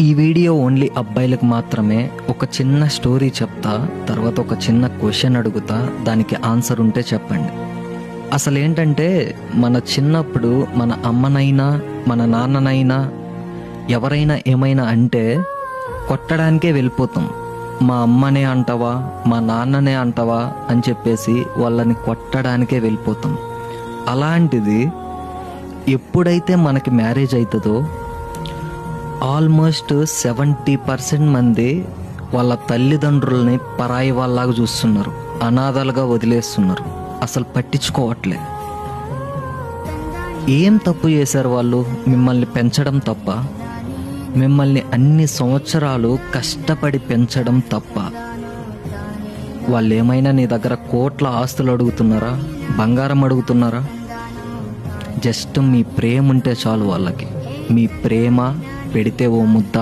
ఈ video only అబ్బాయిలకు మాత్రమే. ఒక చిన్న స్టోరీ చెప్తా, తర్వాత ఒక చిన్న క్వశ్చన్ అడుగుతా, దానికి ఆన్సర్ ఉంటే చెప్పండి. అసలు ఏంటంటే, మన చిన్నప్పుడు మన అమ్మనైనా మన నాన్ననైనా ఎవరైనా ఏమైనా అంటే కొట్టడానికే వెళ్ళిపోతాం. మా అమ్మనే అంటావా, మా నాన్ననే అంటావా అని చెప్పేసి వాళ్ళని కొట్టడానికే వెళ్ళిపోతాం. అలాంటిది ఎప్పుడైతే మనకి మ్యారేజ్ అవుతుందో ఆల్మోస్ట్ 70% మంది వాళ్ళ తల్లిదండ్రుల్ని పరాయి వాళ్ళలాగా చూస్తున్నారు, అనాథలుగా వదిలేస్తున్నారు, అసలు పట్టించుకోవట్లే. ఏం తప్పు చేశారు వాళ్ళు? మిమ్మల్ని పెంచడం తప్ప? మిమ్మల్ని అన్ని సంవత్సరాలు కష్టపడి పెంచడం తప్ప? వాళ్ళు ఏమైనా నీ దగ్గర కోట్ల ఆస్తులు అడుగుతున్నారా, బంగారం అడుగుతున్నారా? జస్ట్ మీ ప్రేమ ఉంటే చాలు వాళ్ళకి. మీ ప్రేమ పెడితే ఓ ముద్ద